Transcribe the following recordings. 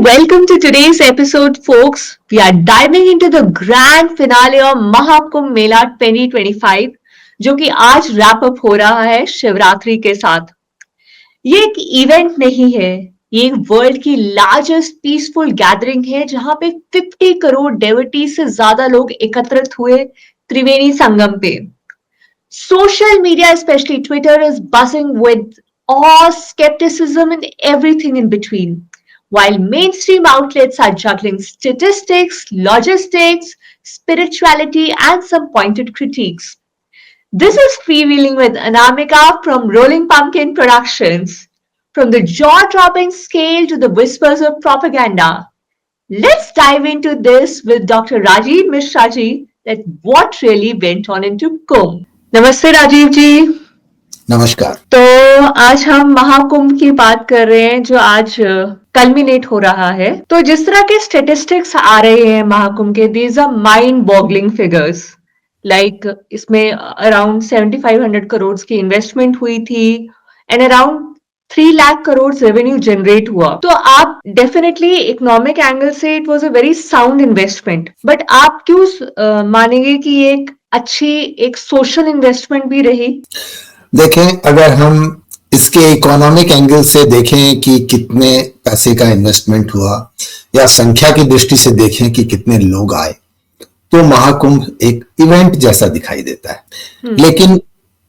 welcome to today's episode, folks. We are diving into the grand finale of Mahakumbh Mela 2025, जो कि आज wrap up हो रहा है शिवरात्रि के साथ। ये एक इवेंट नहीं है, ये एक वर्ल्ड की लार्जेस्ट पीसफुल गैदरिंग है जहां पे 50 करोड़ डेवोटी से ज्यादा लोग एकत्रित हुए त्रिवेणी संगम पे। Social media, especially Twitter, is buzzing with awe, skepticism, and everything in between. While mainstream outlets are juggling statistics, logistics, spirituality, and some pointed critiques. This is Freewheeling with Anamika from Rolling Pumpkin Productions. From the jaw dropping scale to the whispers of propaganda. Let's dive into this with Dr. Rajiv Mishra ji, that what really went on into Kumbh. नमस्ते राजीव जी। नमस्कार। तो आज हम महाकुंभ की बात कर रहे हैं जो आज कल्मिनेट हो रहा है। तो जिस तरह के स्टेटिस्टिक्स आ रहे हैं महाकुंभ के, these are mind boggling figures. Like इसमें अराउंड 7500 करोड़ की इन्वेस्टमेंट हुई थी and around 3 lakh crore revenue generate हुआ। तो आप डेफिनेटली इकोनॉमिक एंगल से it was a very sound investment, but आप क्यों मानेंगे कि ये एक अच्छी एक सोशल इन्वेस्टमेंट भी रही? देखें, अगर हम इसके इकोनॉमिक एंगल से देखें कि कितने पैसे का इन्वेस्टमेंट हुआ या संख्या की दृष्टि से देखें कि कितने लोग आए, तो महाकुंभ एक इवेंट जैसा दिखाई देता है। लेकिन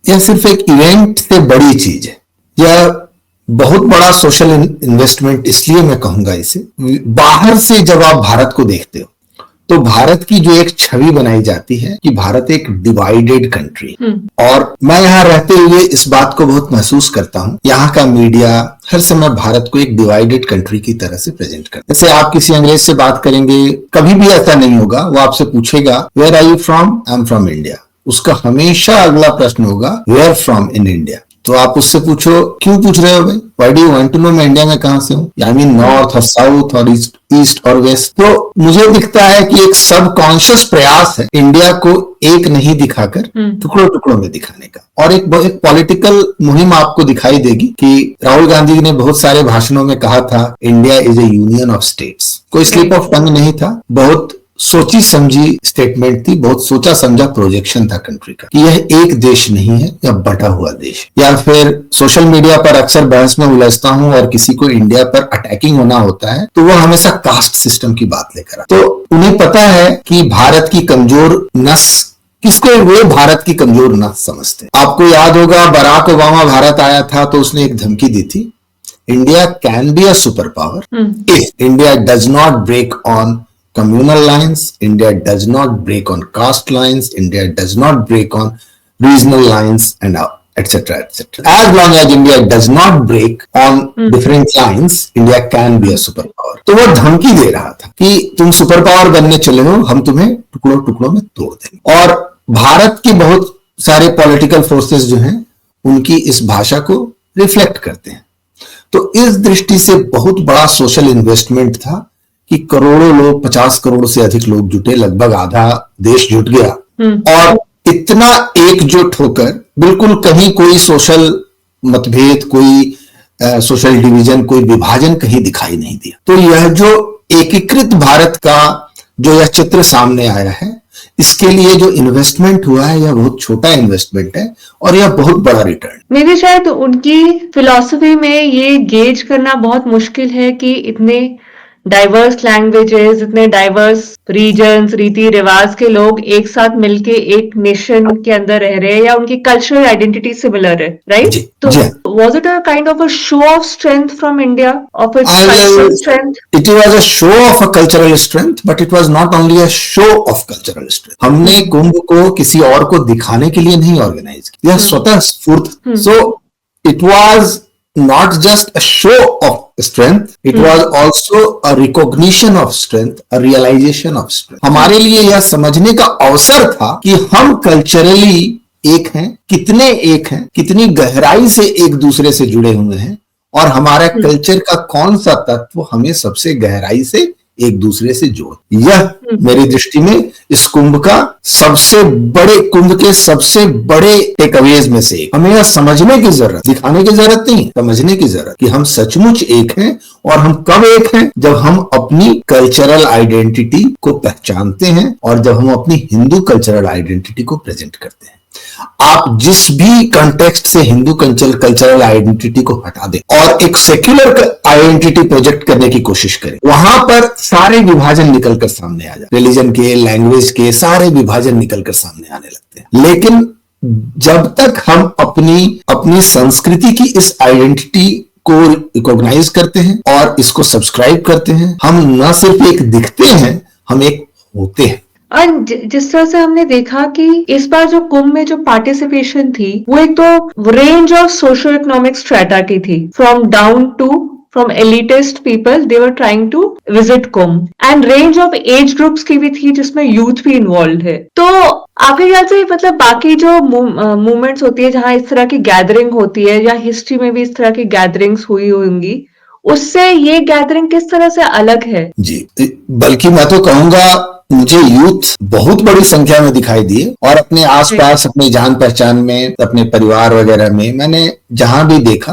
यह सिर्फ एक इवेंट से बड़ी चीज है। यह बहुत बड़ा सोशल इन्वेस्टमेंट इसलिए मैं कहूंगा इसे। बाहर से जब आप भारत को देखते हो तो भारत की जो एक छवि बनाई जाती है कि भारत एक डिवाइडेड कंट्री, और मैं यहाँ रहते हुए इस बात को बहुत महसूस करता हूँ। यहाँ का मीडिया हर समय भारत को एक डिवाइडेड कंट्री की तरह से प्रेजेंट करता है। जैसे आप किसी अंग्रेज से बात करेंगे, कभी भी ऐसा नहीं होगा, वो आपसे पूछेगा where are you from, I am from India. उसका हमेशा अगला प्रश्न होगा वेयर फ्रॉम इन इंडिया। तो आप उससे पूछो क्यों पूछ रहे हो भाई, why do you want to know मैं इंडिया में कहां से हूँ, आई मीन नॉर्थ और साउथ और ईस्ट और वेस्ट। तो मुझे दिखता है कि एक सबकॉन्शियस प्रयास है इंडिया को एक नहीं दिखाकर टुकड़ों टुकड़ों में दिखाने का। और एक पॉलिटिकल मुहिम आपको दिखाई देगी कि राहुल गांधी ने बहुत सारे भाषणों में कहा था India is A union of states. कोई स्लिप ऑफ टंग नहीं था, बहुत सोची समझी स्टेटमेंट थी, बहुत सोचा समझा प्रोजेक्शन था कंट्री का कि यह एक देश नहीं है, यह बटा हुआ देश है। या फिर सोशल मीडिया पर अक्सर बहस में उलझता हूं और किसी को इंडिया पर अटैकिंग होना होता है तो वो हमेशा कास्ट सिस्टम की बात लेकर आता है। तो उन्हें पता है कि भारत की कमजोर नस किसको वो भारत की कमजोर नस समझते हैं। आपको याद होगा बराक ओबामा भारत आया था तो उसने एक धमकी दी थी, India can be a super power if India does not break on communal lines, India does not break on caste lines, India does not break on regional lines and etc. etc. As long as India does not break on different lines, India can be a superpower. तो वो धमकी दे रहा था कि तुम super power बनने चले हो, हम तुम्हें टुकड़ों टुकड़ों में तोड़ देंगे। और भारत के बहुत सारे पॉलिटिकल फोर्सेस जो हैं उनकी इस भाषा को रिफ्लेक्ट करते हैं। तो इस दृष्टि से बहुत बड़ा सोशल इन्वेस्टमेंट था कि करोड़ों लोग, 50 करोड़ से अधिक लोग जुटे, लगभग आधा देश जुट गया और इतना एकजुट होकर बिल्कुल कहीं कोई सोशल मतभेद, कोई सोशल डिवीजन, कोई विभाजन कहीं दिखाई नहीं दिया। तो यह जो एकीकृत भारत का जो यह चित्र सामने आया है, इसके लिए जो इन्वेस्टमेंट हुआ है यह बहुत छोटा इन्वेस्टमेंट है और यह बहुत बड़ा रिटर्न। मेरे शायद उनकी फिलॉसफी में ये गेज करना बहुत मुश्किल है कि इतने डाइवर्स लैंग्वेजेस, इतने डाइवर्स रीजन्स, रीति रिवाज के लोग एक साथ मिलके एक नेशन के अंदर रह रहे हैं या उनकी कल्चरल आइडेंटिटी सिमिलर है, राइट? तो was it a kind of a show off strength from India, of its cultural strength? It was a show of a cultural strength, but it was not only a show off cultural strength. हमने कुंभ को किसी और को दिखाने के लिए नहीं organise किया, यह स्वतः स्फूर्त। So it was not just a show of strength, it was also a recognition of strength, a realization of strength. हमारे लिए यह समझने का अवसर था कि हम कल्चरली एक हैं, कितने एक हैं, कितनी गहराई से एक दूसरे से जुड़े हुए हैं और हमारा कल्चर का कौन सा तत्व हमें सबसे गहराई से एक दूसरे से जोड़। यह मेरी दृष्टि में इस कुंभ का कुंभ के सबसे बड़े टेकअवेज में से एक। हमें यह समझने की जरूरत, दिखाने की जरूरत नहीं, समझने की जरूरत कि हम सचमुच एक हैं। और हम कब एक हैं? जब हम अपनी कल्चरल आइडेंटिटी को पहचानते हैं और जब हम अपनी हिंदू कल्चरल आइडेंटिटी को प्रेजेंट करते हैं। आप जिस भी कॉन्टेक्स्ट से हिंदू कल्चरल आइडेंटिटी को हटा दें और एक सेक्युलर आइडेंटिटी प्रोजेक्ट करने की कोशिश करें, वहां पर सारे विभाजन निकलकर सामने आ जाए। रिलीजन के, लैंग्वेज के सारे विभाजन निकलकर सामने आने लगते हैं। लेकिन जब तक हम अपनी संस्कृति की इस आइडेंटिटी को रिकॉग्नाइज करते हैं और इसको सब्सक्राइब करते हैं, हम न सिर्फ एक दिखते हैं, हम एक होते हैं। और जिस तरह से हमने देखा कि इस बार जो कुंभ में जो पार्टिसिपेशन थी, वो एक तो range of socio economic strata की थी, from elitist people they were trying to visit Kumbh, and range of age groups की भी थी जिसमें यूथ भी इन्वॉल्व है। तो आपके ख्याल से मतलब बाकी जो मूवमेंट्स होती है जहां इस तरह की गैदरिंग होती है, या हिस्ट्री में भी इस तरह की गैदरिंग्स हुई होंगी, उससे ये गैदरिंग किस तरह से अलग है? जी, बल्कि मैं तो कहूंगा मुझे यूथ बहुत बड़ी संख्या में दिखाई दिए और अपने आसपास, अपने जान पहचान में, अपने परिवार वगैरह में मैंने जहां भी देखा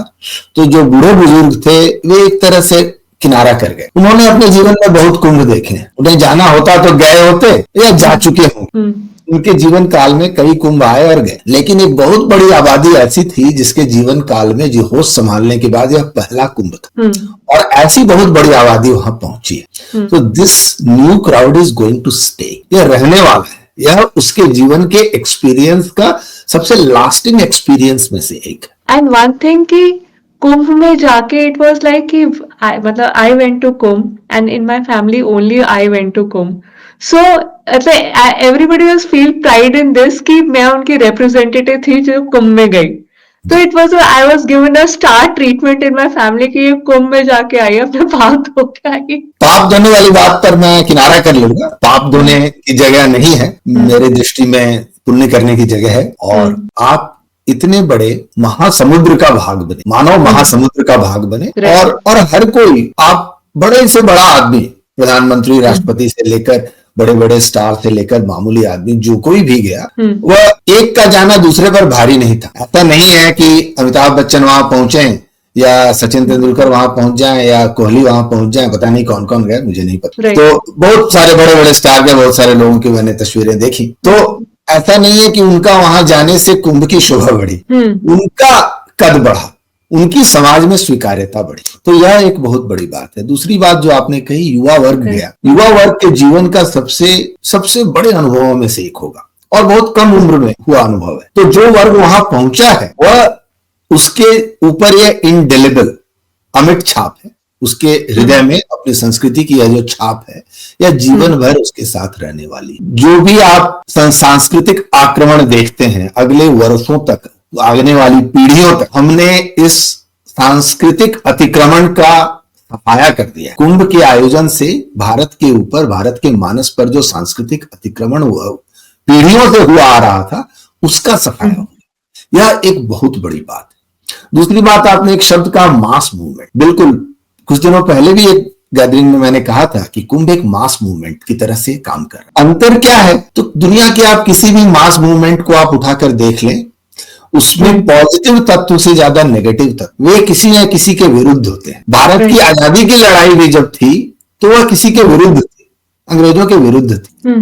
तो जो बूढ़े बुजुर्ग थे वे एक तरह से किनारा कर गए। उन्होंने अपने जीवन में बहुत कुंभ देखे हैं। उन्हें जाना होता तो गए होते या जा चुके हों। उनके जीवन काल में कई कुंभ आए और गए, लेकिन एक बहुत बड़ी आबादी ऐसी थी जिसके जीवन काल में जो होश संभालने के बाद यह पहला कुंभ था। और ऐसी बहुत बड़ी आबादी वहां पहुंची है। तो this new crowd is going to stay, यह रहने वाला है। यह उसके जीवन के एक्सपीरियंस का सबसे लास्टिंग एक्सपीरियंस में से एक है। एंड वन थिंग कि कुंभ में जाके इट वाज लाइक कि मतलब I went to Kumbh and in my family only I went to Kumbh. So everybody was feel pride in this कि मैं उनकी रिप्रेजेंटेटिव थी जो कुंभ में गई। तो it was I was given a star treatment in my family कि ये कुंभ में जाके आई, अपने पाप धो के आई। पाप धोने वाली बात पर मैं किनारा कर लूंगा। पाप धोने की जगह नहीं है, मेरे दृष्टि में पुण्य करने की जगह है। और आप इतने बड़े महासमुद्र का भाग बने, मानव महासमुद्र का भाग बने, और हर कोई, आप बड़े से बड़ा आदमी, प्रधानमंत्री, राष्ट्रपति से लेकर बड़े बड़े स्टार से लेकर मामूली आदमी, जो कोई भी गया, वह एक का जाना दूसरे पर भारी नहीं था। ऐसा नहीं है कि अमिताभ बच्चन वहां पहुंचे या सचिन तेंदुलकर वहां पहुंच जाए या कोहली वहां पहुंच जाए, पता नहीं कौन कौन गए, मुझे नहीं पता। तो बहुत सारे बड़े बड़े स्टार के, बहुत सारे लोगों की मैंने तस्वीरें देखी। तो ऐसा नहीं है कि उनका वहां जाने से कुंभ की शोभा बढ़ी, उनका कद बढ़ा, उनकी समाज में स्वीकार्यता बढ़ी। तो यह एक बहुत बड़ी बात है। दूसरी बात जो आपने कही, युवा वर्ग गया, युवा वर्ग के जीवन का सबसे बड़े अनुभवों में से एक होगा और बहुत कम उम्र में हुआ अनुभव है। तो जो वर्ग वहां पहुंचा है वह, उसके ऊपर यह इंडेलिबल अमिट छाप है, उसके हृदय में अपनी संस्कृति की यह जो छाप है, यह जीवन भर उसके साथ रहने वाली। जो भी आप सांस्कृतिक आक्रमण देखते हैं अगले वर्षों तक, आने वाली पीढ़ियों तक, हमने इस सांस्कृतिक अतिक्रमण का सफाया कर दिया। कुंभ के आयोजन से भारत के ऊपर, भारत के मानस पर जो सांस्कृतिक अतिक्रमण हुआ, पीढ़ियों से हुआ आ रहा था, उसका सफाया हो गया। यह एक बहुत बड़ी बात है। दूसरी बात, आपने एक शब्द कहा, मास मूवमेंट। बिल्कुल, कुछ दिनों पहले भी एक गैदरिंग में मैंने कहा था कि कुंभ एक मास मूवमेंट की तरह से काम कर रहा है। अंतर क्या है? तो दुनिया के आप किसी भी मास मूवमेंट को आप उठाकर देख लें, उसमें पॉजिटिव तत्व से ज्यादा नेगेटिव तत्व, वे किसी न किसी के विरुद्ध होते हैं। भारत की आजादी की लड़ाई भी जब थी तो वह किसी के विरुद्ध थी, अंग्रेजों के विरुद्ध थी।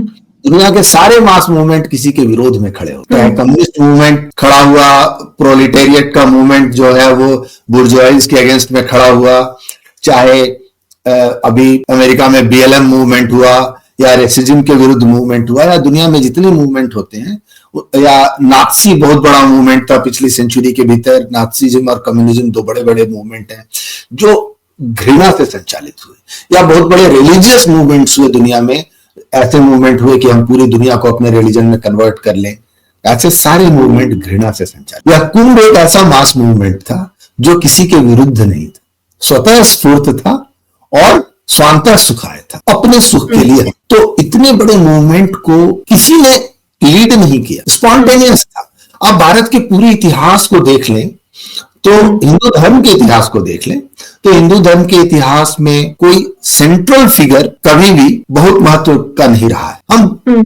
दुनिया के सारे मास मूवमेंट किसी के विरोध में खड़े होते हैं। कम्युनिस्ट मूवमेंट खड़ा हुआ, प्रोलिटेरिएट का मूवमेंट जो है वो बुर्जुआइज के अगेंस्ट में खड़ा हुआ, चाहे अभी अमेरिका में BLM मूवमेंट हुआ, या रेसिज्म के विरुद्ध मूवमेंट हुआ, या दुनिया में जितने मूवमेंट होते हैं, या नाथसी बहुत बड़ा मूवमेंट था पिछली सेंचुरी के भीतर। नाथसीज्म और कम्युनिज्म दो बड़े बड़े मूवमेंट हैं जो घृणा से संचालित हुए, या बहुत बड़े रिलीजियस मूवमेंट्स हुए दुनिया में, ऐसे मूवमेंट हुए कि हम पूरी दुनिया को अपने रिलीजन में कन्वर्ट कर लें। ऐसे सारे मूवमेंट घृणा से संचालित। यह कुंभ एक ऐसा मास मूवमेंट था जो किसी के विरुद्ध नहीं था, स्वतः स्फूर्त था और स्वांतः सुखाय था, अपने सुख के लिए। तो इतने बड़े मूवमेंट को किसी ने लीड नहीं किया, स्पॉन्टेनियस था। आप भारत के पूरे इतिहास को देख लें तो हिंदू धर्म के इतिहास को देख लें तो हिंदू धर्म के इतिहास में कोई सेंट्रल फिगर कभी भी बहुत महत्व का नहीं रहा है। हम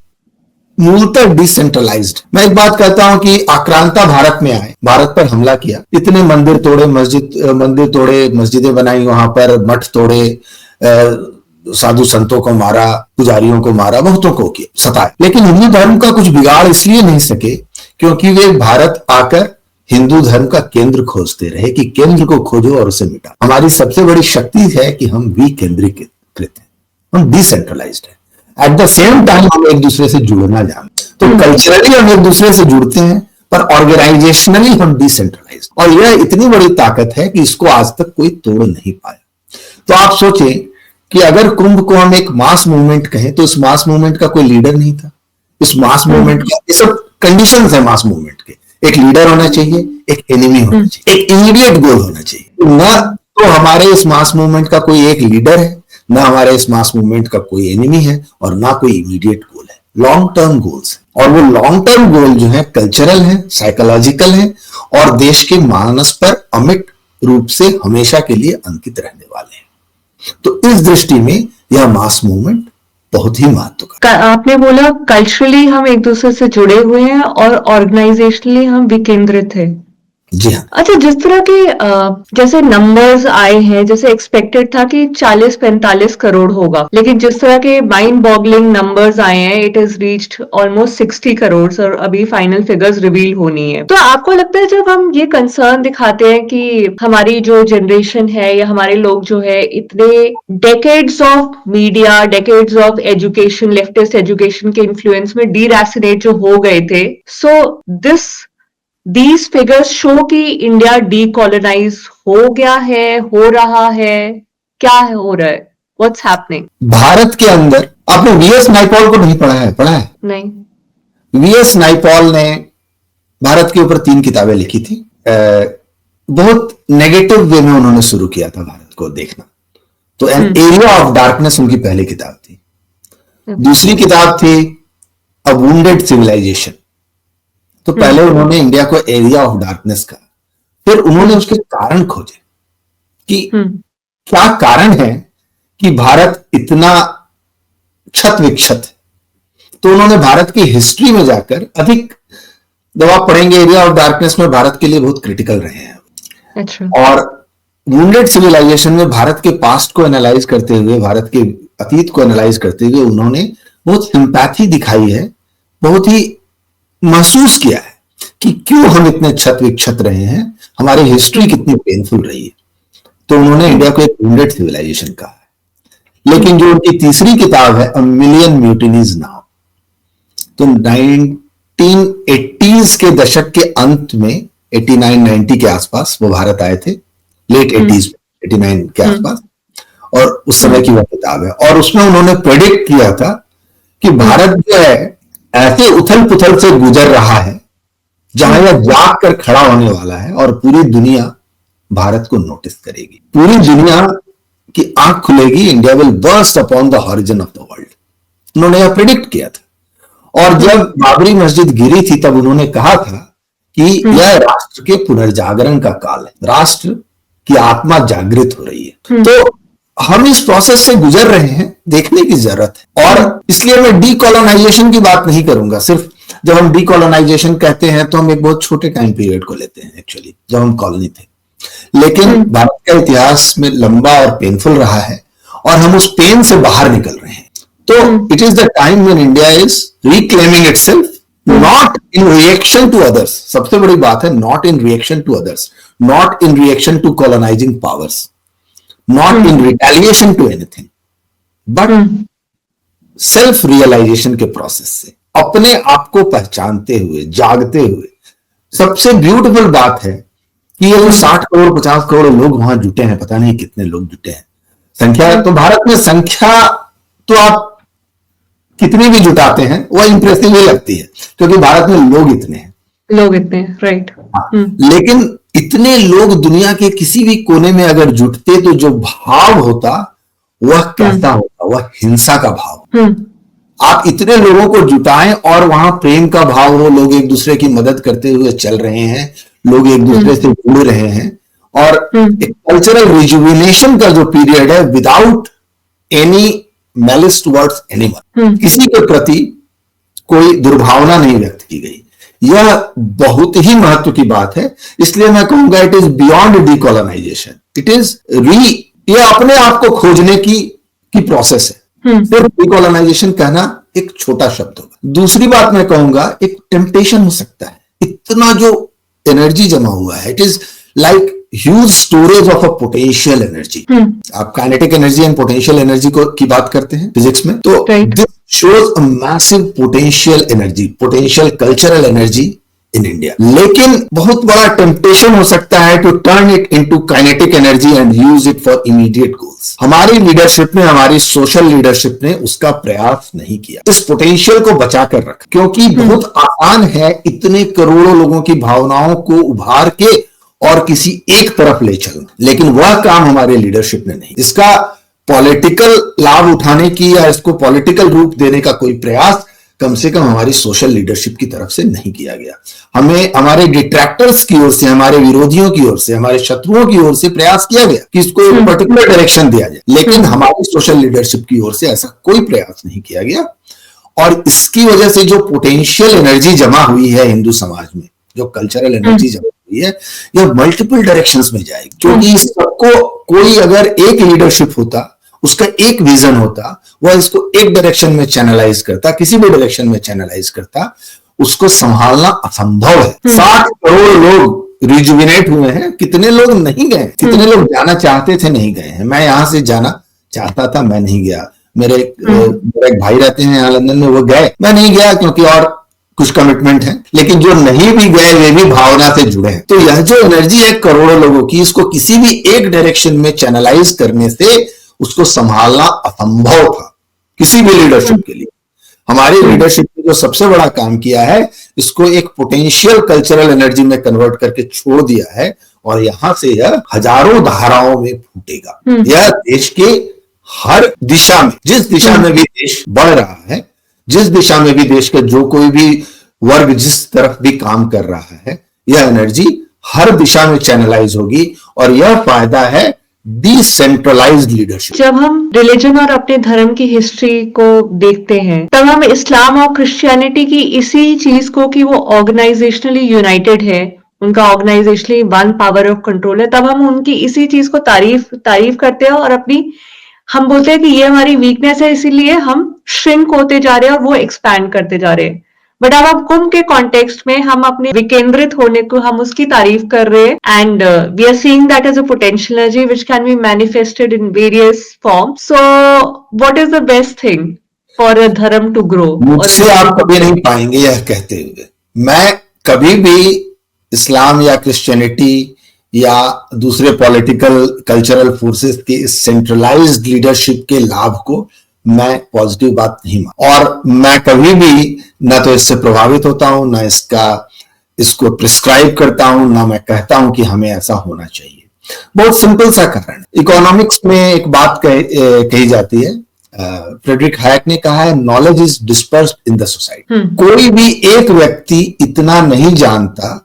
मूलतः डिसेंट्रलाइज्ड। मैं एक बात कहता हूं कि आक्रांता भारत में आए, भारत पर हमला किया, इतने मंदिर तोड़े, मंदिर तोड़े, मस्जिदें बनाई, वहां पर मठ तोड़े, साधु संतों को मारा, पुजारियों को मारा, बहुतों को किया, सताए, लेकिन हिंदू धर्म का कुछ बिगाड़ इसलिए नहीं सके क्योंकि वे भारत आकर हिंदू धर्म का केंद्र खोजते रहे कि केंद्र को खोजो और उसे मिटा। हमारी सबसे बड़ी शक्ति है कि हम विकेंद्रीकृत हैं, हम डिसेंट्रलाइज्ड हैं। एट द सेम टाइम हम एक दूसरे से जुड़ना जानते हैं। तो कल्चरली हम एक दूसरे से जुड़ते हैं, पर ऑर्गेनाइजेशनली हम डिसेंट्रलाइज्ड, और यह इतनी बड़ी ताकत है कि इसको आज तक कोई तोड़ नहीं पाया। तो आप सोचें कि अगर कुंभ को हम एक मास मूवमेंट कहें तो इस मास मूवमेंट का कोई लीडर नहीं था। इस मास मूवमेंट का, ये सब कंडीशंस है मास मूवमेंट के, एक लीडर होना चाहिए, एक एनिमी होना चाहिए, एक इमीडिएट गोल होना चाहिए। न तो हमारे इस मास मूवमेंट का कोई एक लीडर है, ना हमारे इस मास मूवमेंट का कोई एनिमी है, और ना कोई इमीडिएट गोल है। लॉन्ग टर्म गोल्स है, और वो लॉन्ग टर्म गोल जो है कल्चरल है, साइकोलॉजिकल है, और देश के मानस पर अमिट रूप से हमेशा के लिए अंकित रहने वाले हैं। तो इस दृष्टि में यह मास मूवमेंट बहुत ही महत्व का। आपने बोला कल्चरली हम एक दूसरे से जुड़े हुए हैं और ऑर्गेनाइजेशनली हम विकेंद्रित हैं। जी हाँ। अच्छा, जिस तरह के जैसे नंबर्स आए हैं, जैसे एक्सपेक्टेड था कि 40-45 करोड़ होगा, लेकिन जिस तरह के माइंड बॉगलिंग नंबर्स आए हैं, it is reached almost 60 crore, और अभी फाइनल फिगर्स रिवील होनी है। तो आपको लगता है जब हम ये कंसर्न दिखाते हैं कि हमारी जो जनरेशन है या हमारे लोग जो है इतने decades of media, decades of education, leftist education के इन्फ्लुएंस में डीरैसिनेट जो हो गए थे, सो these figures show कि इंडिया डीकोलोनाइज हो गया है, हो रहा है, क्या हो रहा है, व्हाट्स हैपनिंग? भारत के अंदर आपने वीएस नाइपॉल को नहीं पढ़ा है? पढ़ा है? नहीं। वीएस नाइपॉल ने भारत के ऊपर 3 किताबें लिखी थी। बहुत नेगेटिव वे में उन्होंने शुरू किया था भारत को देखना। तो एन एरिया ऑफ डार्कनेस उनकी पहली किताब थी। दूसरी किताब थी अ वुंडेड सिविलाइजेशन। तो पहले उन्होंने इंडिया को एरिया ऑफ डार्कनेस कहा, फिर उन्होंने उसके कारण खोजे कि क्या कारण है कि भारत इतना क्षत विक्षत है। तो उन्होंने भारत की हिस्ट्री में जाकर अधिक, जब आप पढ़ेंगे एरिया ऑफ डार्कनेस में भारत के लिए बहुत क्रिटिकल रहे हैं। अच्छा। और वुंडेड सिविलाइजेशन में भारत के पास्ट को एनालाइज करते हुए, भारत के अतीत को एनालाइज करते हुए उन्होंने बहुत सिंपैथी दिखाई है, बहुत ही महसूस किया है कि क्यों हम इतने क्षत विक्षत रहे हैं, हमारी हिस्ट्री कितनी पेनफुल रही है। तो उन्होंने इंडिया को एक वुंडेड सिविलाइजेशन कहा है। लेकिन जो उनकी तीसरी किताब है अ मिलियन म्यूटिनीज नाउ, तो 1980s के दशक के अंत में 89-90 के आसपास वो भारत आए थे, लेट 80s में, 89 के आसपास, और उस समय की वह किताब है। और उसमें उन्होंने प्रेडिक्ट किया था कि भारत जो है ऐसे उथल पुथल से गुजर रहा है जहां यह जाग कर खड़ा होने वाला है और पूरी दुनिया भारत को नोटिस करेगी, पूरी दुनिया की आंख खुलेगी, India will burst upon the horizon of the world. उन्होंने यह प्रेडिक्ट किया था। और जब बाबरी मस्जिद गिरी थी तब उन्होंने कहा था कि यह राष्ट्र के पुनर्जागरण का काल है, राष्ट्र की आत्मा जागृत हो रही है। तो हम इस प्रोसेस से गुजर रहे हैं, देखने की जरूरत है। और इसलिए मैं डीकोलोनाइजेशन की बात नहीं करूंगा। सिर्फ जब हम डीकोलोनाइजेशन कहते हैं तो हम एक बहुत छोटे टाइम पीरियड को लेते हैं, एक्चुअली जब हम कॉलोनी थे। लेकिन भारत का इतिहास में लंबा और पेनफुल रहा है और हम उस पेन से बाहर निकल रहे हैं। तो it is the time when India is reclaiming itself, not in reaction to others. सबसे बड़ी बात है, not in reaction to others, not in reaction to colonising powers, not in retaliation to anything, but self realisation के process से, अपने आप को पहचानते हुए, जागते हुए। सबसे ब्यूटीफुल बात है कि ये 60 करोड़ 50 करोड़ लोग वहां जुटे हैं, पता नहीं कितने लोग जुटे हैं। संख्या तो भारत में, संख्या तो आप कितनी भी जुटाते हैं वह इंप्रेसिव ही लगती है, क्योंकि भारत में लोग इतने हैं, राइट। लेकिन इतने लोग दुनिया के किसी भी कोने में अगर जुटते तो जो भाव होता वह कैसा होता, वह हिंसा का भाव। आप इतने लोगों को जुटाएं और वहां प्रेम का भाव हो, लोग एक दूसरे की मदद करते हुए चल रहे हैं, लोग एक दूसरे से जुड़ रहे हैं, और एक कल्चरल रिजुविनेशन का जो पीरियड है without any malice towards anyone, किसी के प्रति कोई दुर्भावना नहीं व्यक्त की गई। यह बहुत ही महत्व की बात है। इसलिए मैं कहूंगा it is beyond decolonisation, it is यह अपने आप को खोजने की प्रोसेस है। सिर्फ डीकोलोनाइजेशन कहना एक छोटा शब्द होगा। दूसरी बात मैं कहूंगा एक टेम्पटेशन हो सकता है, इतना जो एनर्जी जमा हुआ है, it is like huge storage of a potential energy. आप kinetic energy and potential energy की बात करते हैं फिजिक्स में, तो this shows a massive potential energy, potential cultural energy in India. लेकिन बहुत बड़ा टेम्पटेशन हो सकता है to turn it into kinetic energy and use it for immediate goals. हमारी लीडरशिप ने, हमारी सोशल लीडरशिप ने उसका प्रयास नहीं किया, इस पोटेंशियल को बचा कर रखा, क्योंकि बहुत आसान है इतने करोड़ों लोगों की भावनाओं को उभार के और किसी एक तरफ ले चलना, लेकिन वह काम हमारे लीडरशिप ने नहीं। इसका पॉलिटिकल लाभ उठाने की या इसको पॉलिटिकल रूप देने का कोई प्रयास कम से कम हमारी सोशल लीडरशिप की तरफ से नहीं किया गया। हमें हमारे डिट्रैक्टर्स की ओर से, हमारे विरोधियों की ओर से, हमारे शत्रुओं की ओर से प्रयास किया गया कि इसको एक पर्टिकुलर डायरेक्शन दिया जाए, लेकिन हमारी सोशल लीडरशिप की ओर से ऐसा कोई प्रयास नहीं किया गया। और इसकी वजह से जो पोटेंशियल एनर्जी जमा हुई है हिंदू समाज में, जो कल्चरल एनर्जी जमा हुई है, यह मल्टीपल डायरेक्शंस में जाएगी। क्योंकि सबको, कोई अगर एक लीडरशिप होता, उसका एक विजन होता, वह इसको एक डायरेक्शन में चैनलाइज करता, किसी भी डायरेक्शन में चैनलाइज करता, उसको संभालना असंभव है। 60 करोड़ लोग रिजुविनेट हुए हैं, कितने लोग नहीं गए, कितने लोग जाना चाहते थे नहीं गए हैं। मैं यहां से जाना चाहता था, मैं नहीं गया। मेरे एक भाई रहते हैं यहाँ लंदन में, वो गए, मैं नहीं गया क्योंकि और कुछ कमिटमेंट है। लेकिन जो नहीं भी गए वे भी भावना से जुड़े हैं। तो यह जो एनर्जी है करोड़ों लोगों की, इसको किसी भी एक डायरेक्शन में चैनलाइज करने से उसको संभालना असंभव था किसी भी लीडरशिप के लिए। हमारी लीडरशिप ने जो सबसे बड़ा काम किया है, इसको एक पोटेंशियल कल्चरल एनर्जी में कन्वर्ट करके छोड़ दिया है, और यहां से यह हजारों धाराओं में फूटेगा। यह देश के हर दिशा में, जिस दिशा में भी देश बढ़ रहा है, जिस दिशा में भी देश का जो कोई भी वर्ग जिस तरफ भी काम कर रहा है, यह एनर्जी हर दिशा में चैनलाइज होगी। और यह फायदा है डिसेंट्रलाइज्ड लीडरशिप। जब हम रिलीजन और अपने धर्म की हिस्ट्री को देखते हैं, तब हम इस्लाम और क्रिश्चियनिटी की इसी चीज को कि वो ऑर्गेनाइजेशनली यूनाइटेड है, उनका organisationally one power of control है, तब हम उनकी इसी चीज को तारीफ करते हैं और अपनी, हम बोलते हैं कि ये हमारी वीकनेस है, इसीलिए हम श्रिंक होते जा रहे हैं और वो एक्सपैंड करते जा रहे हैं। बट अब कुंभ के कॉन्टेक्स्ट में हम अपने विकेंद्रित होने को, हम उसकी तारीफ कर रहे हैं, and we are seeing that as a potential energy which can be manifested in various form. So what is the best thing for a dharma to grow? मुझसे आप कभी नहीं पाएंगे यह कहते हुए। मैं कभी भी इस्लाम या क्रिश्चियनिटी या दूसरे पॉलिटिकल कल्चरल फोर्सेस के इस सेंट्रलाइज्ड लीडरशिप के लाभ को मैं पॉजिटिव बात नहीं मान, और मैं कभी भी ना तो इससे प्रभावित होता हूं, ना इसको प्रिस्क्राइब करता हूं, ना मैं कहता हूं कि हमें ऐसा होना चाहिए। बहुत सिंपल सा कारण, इकोनॉमिक्स में एक बात कही जाती है, फ्रेडरिक हैक ने कहा है, knowledge is dispersed in the society. कोई भी एक व्यक्ति इतना नहीं जानता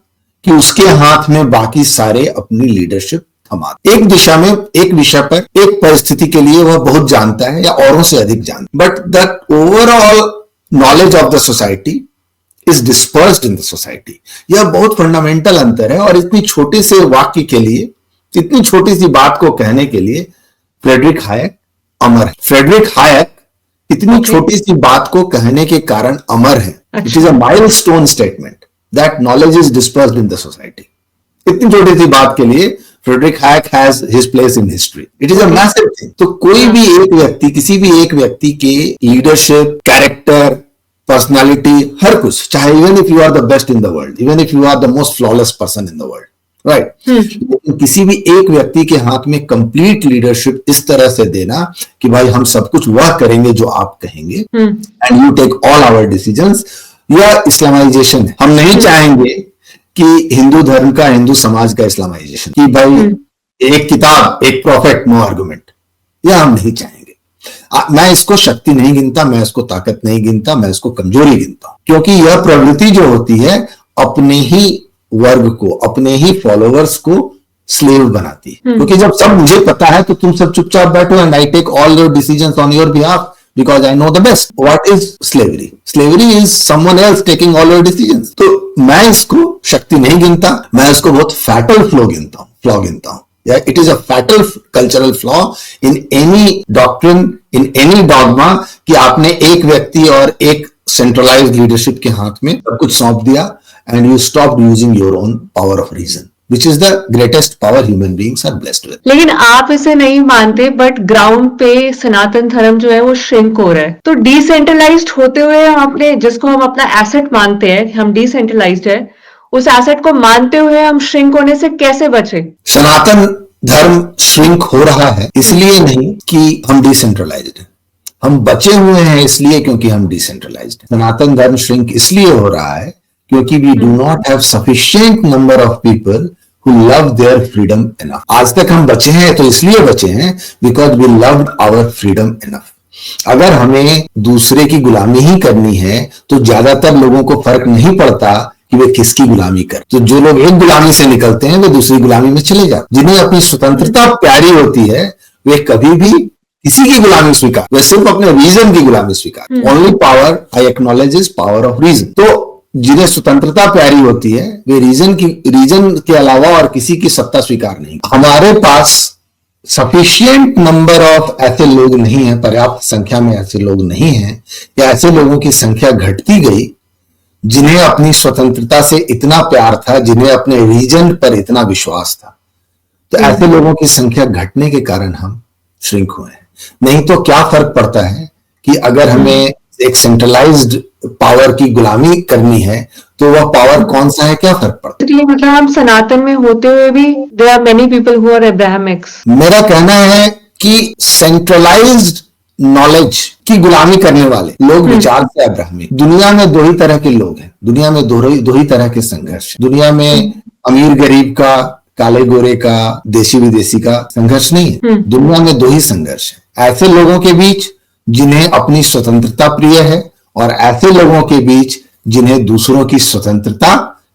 कि उसके हाथ में बाकी सारे अपनी लीडरशिप थमा। एक दिशा में, एक विषय पर, एक परिस्थिति के लिए वह बहुत जानता है या औरों से अधिक जानता है, but the overall knowledge of the society is dispersed in the society. यह बहुत फंडामेंटल अंतर है, और इतनी छोटे से वाक्य के लिए, इतनी छोटी सी बात को कहने के लिए फ्रेडरिक हायक अमर है। फ्रेडरिक हायक इतनी छोटी सी बात को कहने के कारण अमर है। It is a milestone statement that knowledge is dispersed in the society. इतनी छोटी सी बात के लिए Friedrich Hayek has his place in history. It is a massive thing. तो कोई भी एक व्यक्ति, किसी भी एक व्यक्ति के लीडरशिप, कैरेक्टर, पर्सनालिटी, हर कुछ, चाहे even if you are the best in the world, even if you are the most flawless person in the world, right, लेकिन किसी भी एक व्यक्ति के हाथ में कंप्लीट लीडरशिप इस तरह से देना कि भाई हम सब कुछ वह करेंगे जो आप कहेंगे, and you take all our decisions, यह इस्लामाइजेशन है। हम नहीं चाहेंगे कि हिंदू धर्म का, हिंदू समाज का इस्लामाइजेशन, कि भाई एक किताब, एक प्रॉफिट, नो आर्गुमेंट, यह हम नहीं चाहेंगे। मैं इसको शक्ति नहीं गिनता, मैं इसको ताकत नहीं गिनता, मैं इसको कमजोरी गिनता हूं, क्योंकि यह प्रवृत्ति जो होती है अपने ही वर्ग को, अपने ही फॉलोअर्स को स्लेव बनाती है। क्योंकि जब सब मुझे पता है तो तुम सब चुपचाप बैठो and I take all your decisions on your behalf because I know the best. What is slavery? Slavery is someone else taking all your decisions. तो मैं इसको शक्ति नहीं गिनता, मैं इसको बहुत fatal flaw गिनता हूं। Yeah, it is a fatal cultural flaw in any doctrine, in any dogma कि आपने एक व्यक्ति और एक centralized leadership के हाथ में सब कुछ सौंप दिया and you stopped using your own power of reason, which is the greatest power human beings are blessed with. लेकिन आप इसे नहीं मानते, बट ग्राउंड पे सनातन धर्म जो है वो श्रिंक हो रहा है। तो डिसेंट्रलाइज्ड होते हुए आपने, जिसको हम अपना एसेट मानते हैं, हम डिसेंट्रलाइज्ड है, उस एसेट को मानते हुए हम श्रिंक होने से कैसे बचे? सनातन धर्म श्रिंक हो रहा है इसलिए नहीं कि हम डिसेंट्रलाइज्ड हैं, हम बचे हुए हैं इसलिए क्योंकि हम डिसेंट्रलाइज्ड हैं। सनातन धर्म श्रिंक इसलिए हो रहा है क्योंकि we do not have sufficient number of people who love their freedom enough. आज तक हम बचे हैं तो इसलिए बचे हैं because we loved our freedom enough. अगर हमें दूसरे की गुलामी ही करनी है तो ज्यादातर लोगों को फर्क नहीं पड़ता कि वे किसकी गुलामी कर। तो जो लोग एक गुलामी से निकलते हैं वे दूसरी गुलामी में चले जाते। जिन्हें अपनी स्वतंत्रता प्यारी होती है वे कभी भी किसी की गुलामी स्वीकार, वे सिर्फ अपने रीजन की गुलामी स्वीकार। Only power I acknowledge is power of reason. तो जिन्हें स्वतंत्रता प्यारी होती है वे रीजन के अलावा और किसी की सत्ता स्वीकार नहीं। हमारे पास सफिशिएंट नंबर ऑफ ऐसे लोग नहीं है, पर्याप्त संख्या में ऐसे लोग नहीं हैं, या ऐसे लोगों की संख्या घटती गई जिन्हें अपनी स्वतंत्रता से इतना प्यार था, जिन्हें अपने रीजन पर इतना विश्वास था। तो ऐसे लोगों की संख्या घटने के कारण हम श्रिंक हुए हैं। नहीं तो क्या फर्क पड़ता है कि अगर हमें एक सेंट्रलाइज्ड पावर की गुलामी करनी है तो वह पावर कौन सा है, क्या फर्क पड़ता है? मतलब हम सनातन में होते हुए भी there are many people who are Abrahamics. मेरा कहना है कि सेंट्रलाइज्ड नॉलेज की गुलामी करने वाले लोग विचार से अब्राहमिक। दुनिया में दो ही तरह के लोग हैं, दुनिया में दो ही तरह के संघर्ष। दुनिया में अमीर गरीब का, काले गोरे का, देशी विदेशी का संघर्ष नहीं है। दुनिया में दो ही संघर्ष है, ऐसे लोगों के बीच जिन्हें अपनी स्वतंत्रता प्रिय है और ऐसे लोगों के बीच जिन्हें दूसरों की स्वतंत्रता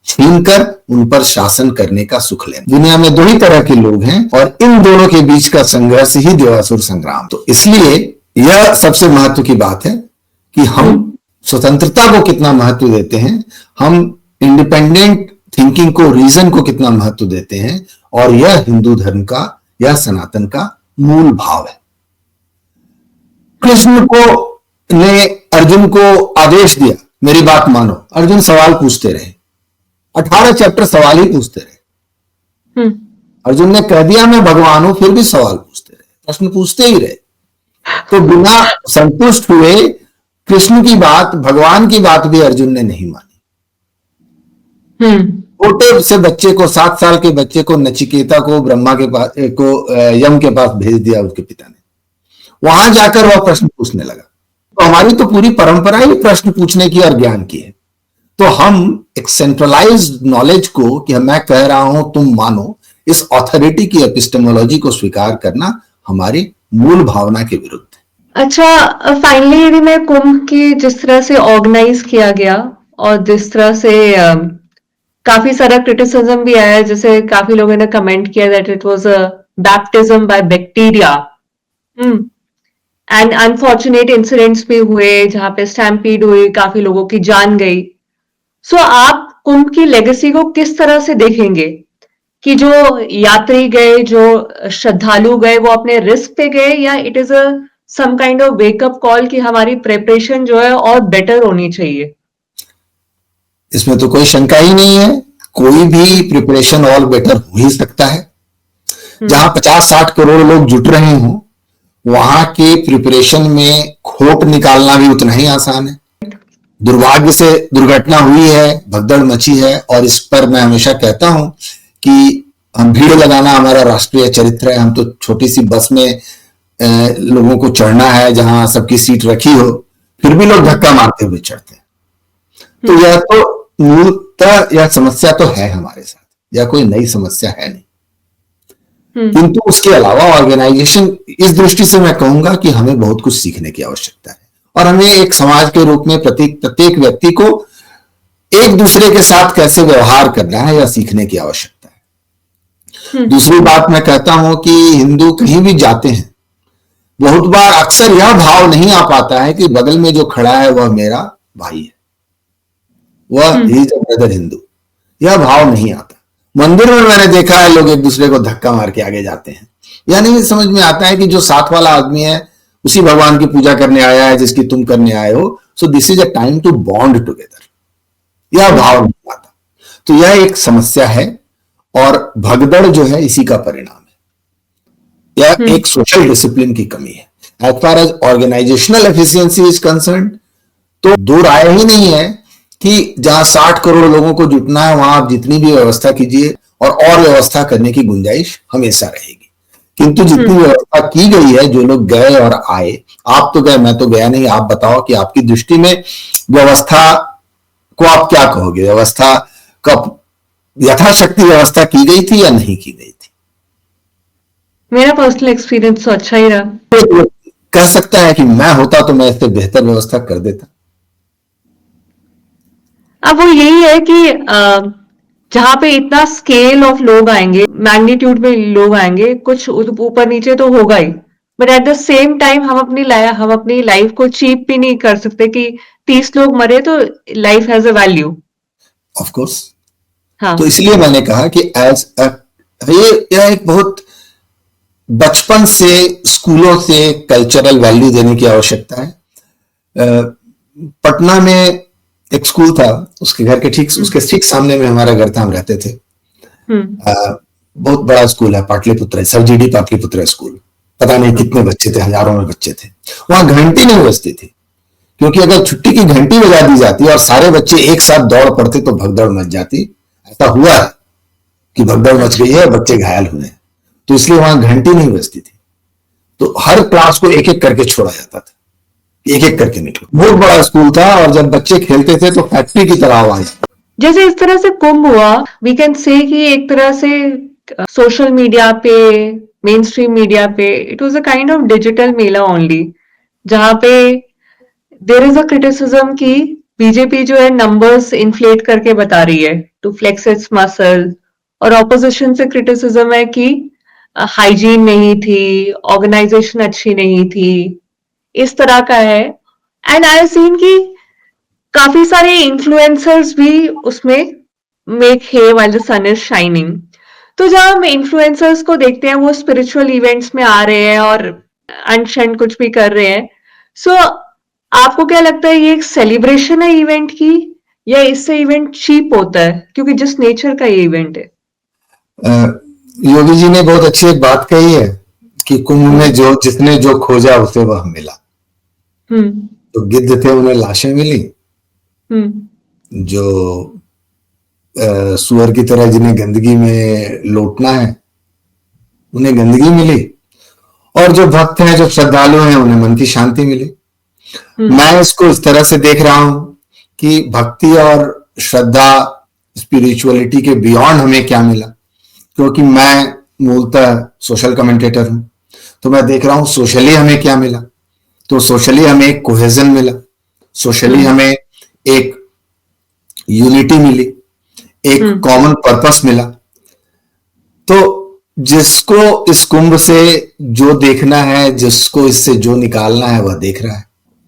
छीनकर उन पर शासन करने का सुख लेना। दुनिया में दो ही तरह के लोग हैं और इन दोनों के बीच का संघर्ष ही देवासुर संग्राम। तो इसलिए यह सबसे महत्व की बात है कि हम स्वतंत्रता को कितना महत्व देते हैं, हम इंडिपेंडेंट थिंकिंग को, रीजन को कितना महत्व देते हैं, और यह हिंदू धर्म का या सनातन का मूल भाव है। कृष्ण को ने अर्जुन को आदेश दिया, मेरी बात मानो। अर्जुन सवाल पूछते रहे, 18 चैप्टर सवाल ही पूछते रहे। अर्जुन ने कह दिया मैं भगवान हूं, फिर भी सवाल पूछते रहे, प्रश्न पूछते ही रहे। तो बिना संतुष्ट हुए कृष्ण की बात, भगवान की बात भी अर्जुन ने नहीं मानी। छोटे से बच्चे को, 7 साल के बच्चे को, नचिकेता को ब्रह्मा के पास यम के पास भेज दिया उसके पिता ने। वहां जाकर वह प्रश्न पूछने लगा। तो हमारी तो पूरी परंपरा ही प्रश्न पूछने की और ज्ञान की है। तो हम एक सेंट्रलाइज्ड नॉलेज को, कि मैं कह रहा हूं तुम मानो, इस ऑथोरिटी की एपिस्टेमोलॉजी को स्वीकार करना हमारी मूल भावना के विरुद्ध है। अच्छा, फाइनली यदि मैं कुंभ की जिस तरह से ऑर्गेनाइज किया गया और जिस तरह से काफी सारा क्रिटिसिज्म भी आया, जैसे काफी लोगों ने कमेंट किया that it was a baptism by bacteria, and unfortunate incidents भी हुए जहां पे स्टैम्पीड हुई, काफी लोगों की जान गई। सो आप कुंभ की लेगेसी को किस तरह से देखेंगे कि जो यात्री गए, जो श्रद्धालु गए, वो अपने रिस्क पे गए, या it is a some kind of wake up call कि हमारी प्रिपरेशन जो है और बेटर होनी चाहिए? इसमें तो कोई शंका ही नहीं है, कोई भी प्रिपरेशन और बेटर हो ही सकता है। जहां 50-60 करोड़ लोग जुट रहे हों, वहां के प्रिपरेशन में खोट निकालना भी उतना ही आसान है। दुर्भाग्य से दुर्घटना हुई है, भगदड़ मची है, और इस पर मैं हमेशा कहता हूं कि हम भीड़ लगाना हमारा राष्ट्रीय चरित्र है। हम तो छोटी सी बस में लोगों को चढ़ना है जहां सबकी सीट रखी हो, फिर भी लोग धक्का मारते हुए चढ़ते हैं। तो यह तो मूलतः यह समस्या तो है हमारे साथ, यह कोई नई समस्या है नहीं। किंतु उसके अलावा ऑर्गेनाइजेशन, इस दृष्टि से मैं कहूंगा कि हमें बहुत कुछ सीखने की आवश्यकता है, और हमें एक समाज के रूप में प्रत्येक व्यक्ति को एक दूसरे के साथ कैसे व्यवहार करना है यह सीखने की आवश्यकता है। दूसरी बात मैं कहता हूं कि हिंदू कहीं भी जाते हैं, बहुत बार अक्सर यह भाव नहीं आ पाता है कि बगल में जो खड़ा है वह मेरा भाई है, वह इज अ ब्रदर हिंदू, यह भाव नहीं आता। मंदिर में मैंने देखा है लोग एक दूसरे को धक्का मार के आगे जाते हैं, यह नहीं समझ में आता है कि जो साथ वाला आदमी है उसी भगवान की पूजा करने आया है जिसकी तुम करने आए हो। So this is a time to bond together, यह भाव नहीं आता। तो यह एक समस्या है और भगदड़ जो है इसी का परिणाम है। यह एक सोशल डिसिप्लिन की कमी है। As far as organisational efficiency is concern, तो दो राय ही नहीं है कि जहां 60 करोड़ लोगों को जुटना है वहां आप जितनी भी व्यवस्था कीजिए और व्यवस्था करने की गुंजाइश हमेशा रहेगी। किंतु जितनी व्यवस्था की गई है, जो लोग गए और आए, आप तो गए मैं तो गया नहीं, आप बताओ कि आपकी दृष्टि में व्यवस्था को आप क्या कहोगे? व्यवस्था का यथाशक्ति व्यवस्था की गई थी या नहीं की गई थी? मेरा पर्सनल एक्सपीरियंस तो अच्छा ही रहा। तो कह सकता है कि मैं होता तो मैं इससे बेहतर व्यवस्था कर देता। अब वो यही है कि जहां पे इतना स्केल ऑफ लोग आएंगे, मैग्नीट्यूड में लोग आएंगे, कुछ ऊपर नीचे तो होगा ही, but at the same time हम अपनी लाइफ को चीप भी नहीं कर सकते कि 30 लोग मरे तो life has a value. Of course. हाँ। तो इसलिए मैंने कहा कि यह एक बहुत बचपन से स्कूलों से कल्चरल वैल्यू देने की आवश्यकता है। पटना में एक स्कूल था, उसके घर के उसके ठीक सामने में हमारा घर था, हम रहते थे। बहुत बड़ा स्कूल है, Pataliputra, sir G D Pataliputra school. पता नहीं कितने बच्चे थे, हजारों में बच्चे थे। वहां घंटी नहीं बजती थी, क्योंकि अगर छुट्टी की घंटी बजा दी जाती और सारे बच्चे एक साथ दौड़ पड़ते तो भगदड़ मच जाती। ऐसा हुआ है कि भगदड़ मच गई है, बच्चे घायल हुए हैं, तो इसलिए वहां घंटी नहीं बजती थी। तो हर क्लास को एक एक करके छोड़ा जाता था, एक एक करके निकलो। बहुत बड़ा स्कूल था और जब बच्चे खेलते थे तो फैक्ट्री की तरह आवाज। जैसे इस तरह से कुंभ हुआ, वी कैन से कि एक तरह से सोशल मीडिया पे, मेन स्ट्रीम मीडिया पे, it was a kind of digital Mela only, जहां पे देयर इज अ क्रिटिसिज्म कि बीजेपी जो है नंबर्स इन्फ्लेट करके बता रही है टू फ्लेक्स इट्स मसल, और ऑपोजिशन से क्रिटिसिज्म है कि हाइजीन नहीं थी, ऑर्गेनाइजेशन अच्छी नहीं थी, इस तरह का है। एंड आई हैव सीन कि काफी सारे इन्फ्लुएंसर्स भी उसमें make hay while the sun is shining. तो जब हम इन्फ्लुएंसर्स को देखते हैं वो स्पिरिचुअल इवेंट्स में आ रहे हैं और अनशन कुछ भी कर रहे हैं, सो आपको क्या लगता है ये एक सेलिब्रेशन है इवेंट की, या इससे इवेंट चीप होता है क्योंकि जिस नेचर का ये इवेंट है? योगी जी ने बहुत अच्छी एक बात कही है कि कुंभ में जिसने जो खोजा उसे वह मिला। तो गिद्ध थे, उन्हें लाशें मिली। जो सुअर की तरह जिन्हें गंदगी में लौटना है उन्हें गंदगी मिली, और जो भक्त हैं, जो श्रद्धालु हैं, उन्हें मन की शांति मिली। मैं इसको इस तरह से देख रहा हूं कि भक्ति और श्रद्धा, स्पिरिचुअलिटी के बियॉन्ड हमें क्या मिला, क्योंकि मैं मूलतः सोशल कमेंटेटर हूं, तो मैं देख रहा हूं सोशली हमें क्या मिला। तो सोशली हमें एक कोहेजन मिला, सोशली हमें एक यूनिटी मिली, एक कॉमन पर्पस मिला। तो जिसको इस कुंभ से जो देखना है, जिसको इससे जो निकालना है, वह देख रहा है।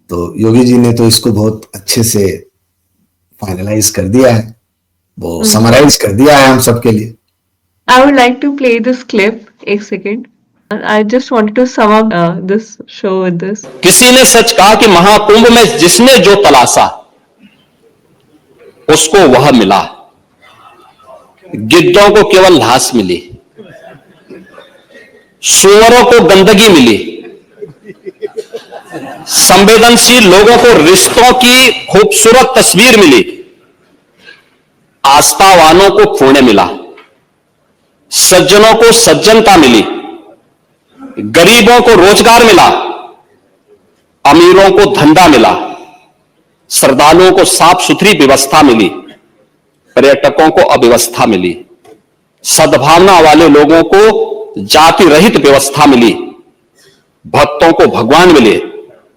तो योगी जी ने तो इसको बहुत अच्छे से फाइनलाइज कर दिया है, वो समराइज कर दिया है हम सबके लिए। I would like to play this clip. एक second, I just wanted to sum up this show with this. किसी ने सच कहा कि महाकुंभ में जिसने जो तलाशा उसको वह मिला। गिद्धों को केवल घास मिली, सुअरों को गंदगी मिली, संवेदनशील लोगों को रिश्तों की खूबसूरत तस्वीर मिली, आस्थावानों को पुण्य मिला, सज्जनों को सज्जनता मिली, गरीबों को रोजगार मिला, अमीरों को धंधा मिला, श्रद्धालुओं को साफ सुथरी व्यवस्था मिली, पर्यटकों को अव्यवस्था मिली, सद्भावना वाले लोगों को जाति रहित व्यवस्था मिली, भक्तों को भगवान मिले।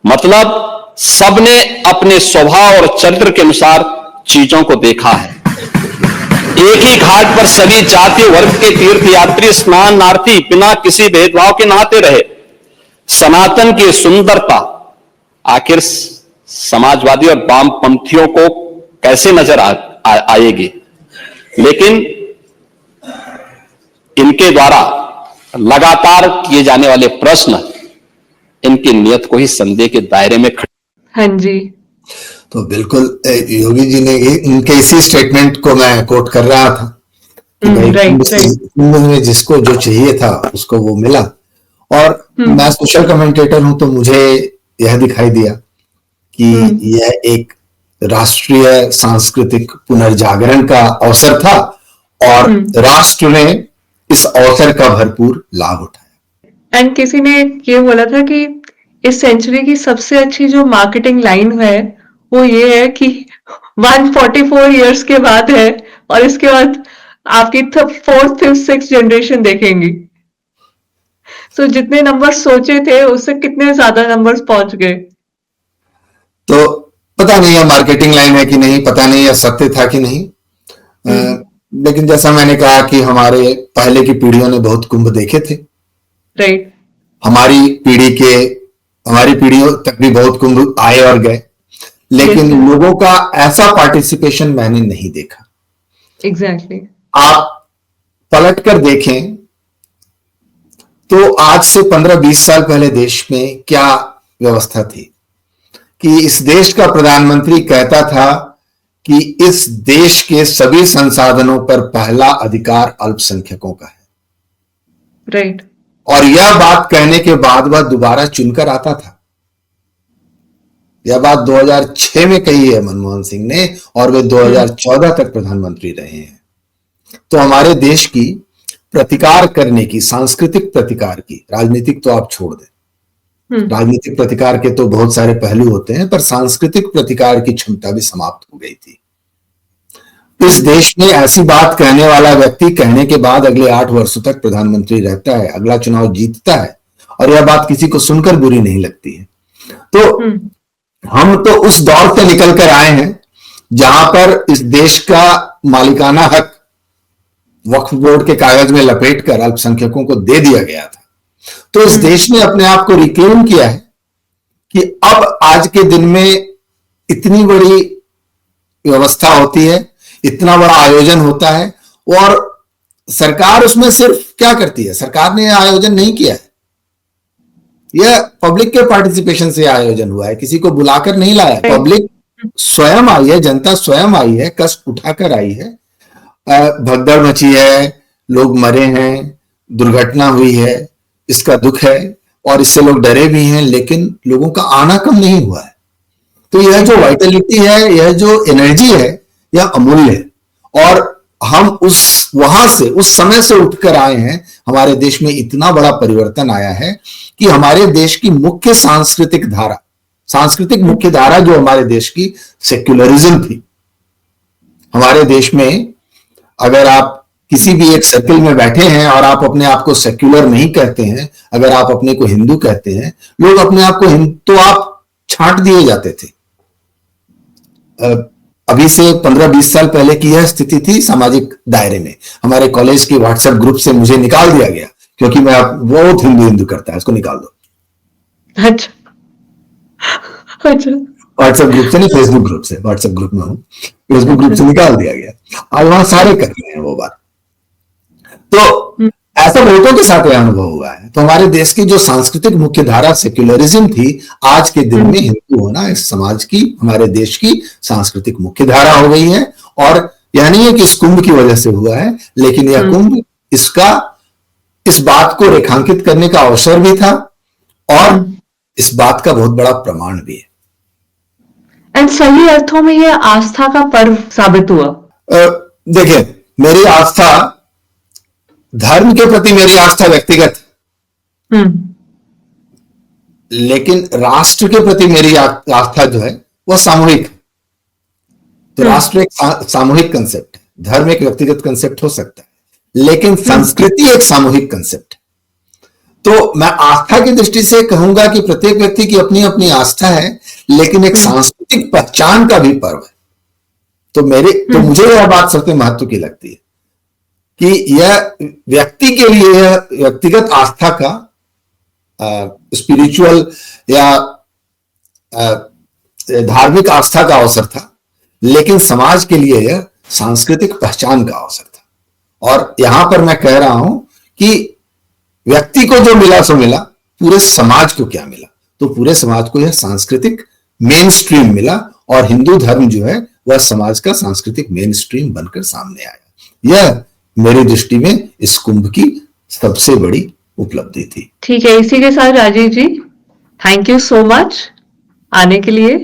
मतलब सबने अपने स्वभाव और चरित्र के अनुसार चीजों को देखा है। एक ही घाट पर सभी जाति वर्ग के तीर्थयात्री स्नानार्थी बिना किसी भेदभाव के नहाते रहे। सनातन की सुंदरता आखिर समाजवादी और वामपंथियों को कैसे नजर आएगी, लेकिन इनके द्वारा लगातार किए जाने वाले प्रश्न इनकी नियत को ही संदेह के दायरे में हाँ जी, तो बिल्कुल योगी जी ने इनके इसी स्टेटमेंट को मैं कोट कर रहा था कि भाई कुंभ में जिसको जो चाहिए था उसको वो मिला। और मैं सोशल कमेंटेटर हूं, तो मुझे यह दिखाई दिया कि यह एक राष्ट्रीय सांस्कृतिक पुनर्जागरण का अवसर था और राष्ट्र ने इस अवसर का भरपूर लाभ उठाया। एंड किसी ने ये बोला था कि इस सेंचुरी की सबसे अच्छी जो मार्केटिंग लाइन है वो ये है कि 144 इयर्स के बाद है और इसके बाद आपकी 4th, 5th, 6th जनरेशन देखेंगी। तो जितने नंबर सोचे थे उससे कितने ज्यादा नंबर्स पहुंच गए। तो पता नहीं है मार्केटिंग लाइन है कि नहीं, पता नहीं है सत्य था कि नहीं, लेकिन जैसा मैंने कहा कि हमारे पहले की पीढ़ियों ने बहुत कुंभ देखे थे। राइट। हमारी पीढ़ियों तक भी बहुत कुंभ आए और गए, लेकिन लोगों का ऐसा पार्टिसिपेशन मैंने नहीं देखा। एग्जैक्टली। आप पलट कर देखें तो आज से 15-20 साल पहले देश में क्या व्यवस्था थी कि इस देश का प्रधानमंत्री कहता था कि इस देश के सभी संसाधनों पर पहला अधिकार अल्पसंख्यकों का है। राइट। और यह बात कहने के बाद वह दोबारा चुनकर आता था। यह बात 2006 में कही है मनमोहन सिंह ने और वे 2014 तक प्रधानमंत्री रहे हैं। तो हमारे देश की प्रतिकार करने की, सांस्कृतिक प्रतिकार की, राजनीतिक तो आप छोड़ दें, राजनीतिक प्रतिकार के तो बहुत सारे पहलू होते हैं, पर सांस्कृतिक प्रतिकार की क्षमता भी समाप्त हो गई थी। इस देश में ऐसी बात कहने वाला व्यक्ति कहने के बाद अगले 8 वर्षों तक प्रधानमंत्री रहता है, अगला चुनाव जीतता है और यह बात किसी को सुनकर बुरी नहीं लगती है। तो हम तो उस दौर से निकल कर आए हैं जहां पर इस देश का मालिकाना हक वक्फ बोर्ड के कागज में लपेटकर अल्पसंख्यकों को दे दिया गया था। तो इस देश ने अपने आप को रिक्लेम किया है कि अब आज के दिन में इतनी बड़ी व्यवस्था होती है, इतना बड़ा आयोजन होता है और सरकार उसमें सिर्फ क्या करती है, सरकार ने आयोजन नहीं किया है, यह पब्लिक के पार्टिसिपेशन से आयोजन हुआ है, किसी को बुलाकर नहीं लाया। पब्लिक स्वयं आई है, जनता स्वयं आई है, कष्ट उठाकर आई है, भगदड़ मची है, लोग मरे हैं, दुर्घटना हुई है, इसका दुख है और इससे लोग डरे भी हैं, लेकिन लोगों का आना कम नहीं हुआ है। तो यह जो वाइटलिटी है, यह जो एनर्जी है, यह अमूल्य है और हम उस समय से उठकर आए हैं। हमारे देश में इतना बड़ा परिवर्तन आया है कि हमारे देश की मुख्य सांस्कृतिक मुख्य धारा जो हमारे देश की सेक्युलरिज्म थी। हमारे देश में अगर आप किसी भी एक सर्किल में बैठे हैं और आप अपने आप को सेक्युलर नहीं कहते हैं, अगर आप अपने को हिंदू कहते हैं, लोग अपने आप को तो आप छांट दिए जाते थे। अभी से 15-20 साल पहले की यह स्थिति थी सामाजिक दायरे में। हमारे कॉलेज के व्हाट्सएप ग्रुप से मुझे निकाल दिया गया क्योंकि मैं बहुत हिंदू करता है, इसको निकाल दो। अच्छा, व्हाट्सएप ग्रुप से नहीं, फेसबुक ग्रुप से। व्हाट्सएप ग्रुप में हूं, फेसबुक ग्रुप से निकाल दिया गया। आज वहां सारे कर रहे हैं वो बात। तो ऐसा बहुतों के साथ यह अनुभव हुआ है। तो हमारे देश की जो सांस्कृतिक मुख्य धारा सेक्युलरिज्म थी, आज के दिन में हिंदू होना इस समाज की, हमारे देश की सांस्कृतिक मुख्य धारा हो गई है। और यह नहीं है कि इस कुंभ की वजह से हुआ है, लेकिन यह कुंभ इस बात को रेखांकित करने का अवसर भी था और इस बात का बहुत बड़ा प्रमाण भी है। एंड सही अर्थों में यह आस्था का पर्व साबित हुआ। देखिए, मेरी आस्था, धर्म के प्रति मेरी आस्था व्यक्तिगत, लेकिन राष्ट्र के प्रति मेरी आस्था जो है वह सामूहिक। तो राष्ट्र एक सामूहिक कंसेप्ट है, धर्म एक व्यक्तिगत कंसेप्ट हो सकता है, लेकिन संस्कृति एक सामूहिक कंसेप्ट है। तो मैं आस्था की दृष्टि से कहूंगा कि प्रत्येक व्यक्ति की अपनी अपनी आस्था है, लेकिन एक सांस्कृतिक पहचान का भी पर्व है। तो मुझे यह बात सबसे महत्व की लगती है कि यह व्यक्ति के लिए यह व्यक्तिगत आस्था का स्पिरिचुअल या धार्मिक आस्था का अवसर था, लेकिन समाज के लिए यह सांस्कृतिक पहचान का अवसर था। और यहां पर मैं कह रहा हूं कि व्यक्ति को जो मिला सो मिला, पूरे समाज को क्या मिला? तो पूरे समाज को यह सांस्कृतिक मेन स्ट्रीम मिला, और हिंदू धर्म जो है वह समाज का सांस्कृतिक मेन स्ट्रीम बनकर सामने आया। यह मेरी दृष्टि में इस कुंभ की सबसे बड़ी उपलब्धि थी। ठीक है, इसी के साथ राजीव जी, थैंक यू सो मच आने के लिए,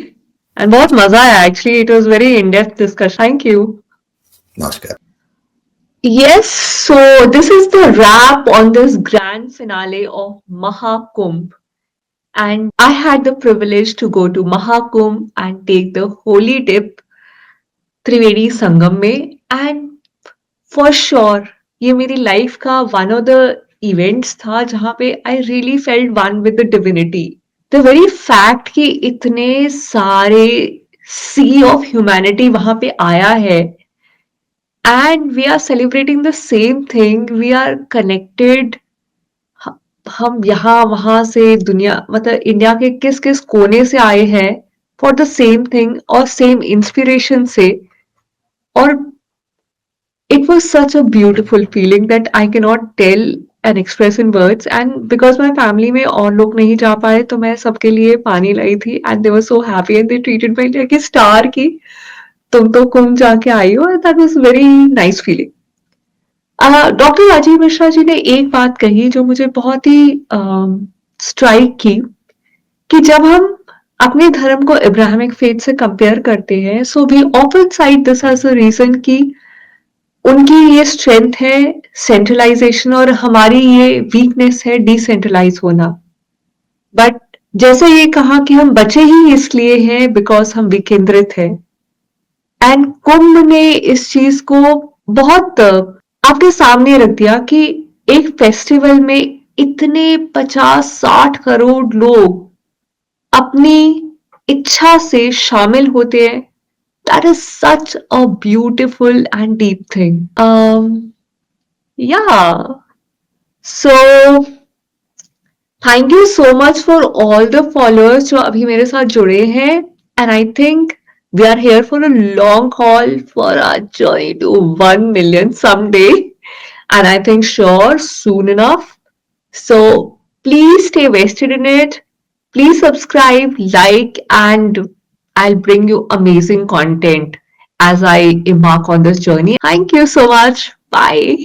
एंड बहुत मजा आया। Actually it was very in depth discussion. Thank you. नमस्कार। Yes, so this is the wrap on this grand finale of Mahakumbh. And I had the privilege to go to Mahakumbh and take the holy dip Triveni Sangam में, and for sure ये मेरी life का one of the events था जहां पे I really felt one with the divinity. The very fact कि इतने सारे सी ऑफ ह्यूमैनिटी वहां पे आया है, and we are celebrating the same thing, we are connected. हम यहाँ वहां से दुनिया, मतलब इंडिया के किस किस कोने से आए हैं फॉर द सेम थिंग और सेम इंस्पिरेशन से। और it was such a beautiful feeling that I cannot tell and express in words, and because my family में और लोग नहीं जा पाए तो मैं सबके लिए पानी लाई थी, and they were so happy and they treated me like a star की तुम तो कुंभ जाके आई हो। that was very nice feeling। Doctor Rajiv Mishra ji ने एक बात कही जो मुझे बहुत ही स्ट्राइक की, कि जब हम अपने धर्म को इब्राहिमिक फेथ से कंपेयर करते हैं, so we often cite this as a reason कि उनकी ये स्ट्रेंथ है सेंट्रलाइजेशन और हमारी ये वीकनेस है डिसेंट्रलाइज होना। बट जैसे ये कहा कि हम बचे ही इसलिए हैं बिकॉज हम विकेंद्रित हैं, एंड कुंभ ने इस चीज को बहुत आपके सामने रख दिया कि एक फेस्टिवल में इतने 50-60 करोड़ लोग अपनी इच्छा से शामिल होते हैं। That is such a beautiful and deep thing. Yeah. So, thank you so much for all the followers जो अभी मेरे साथ जुड़े हैं, and I think we are here for a long haul for our journey to 1 million someday, and I think sure soon enough. So, please stay vested in it. Please subscribe, like, and I'll bring you amazing content as I embark on this journey. Thank you so much. Bye.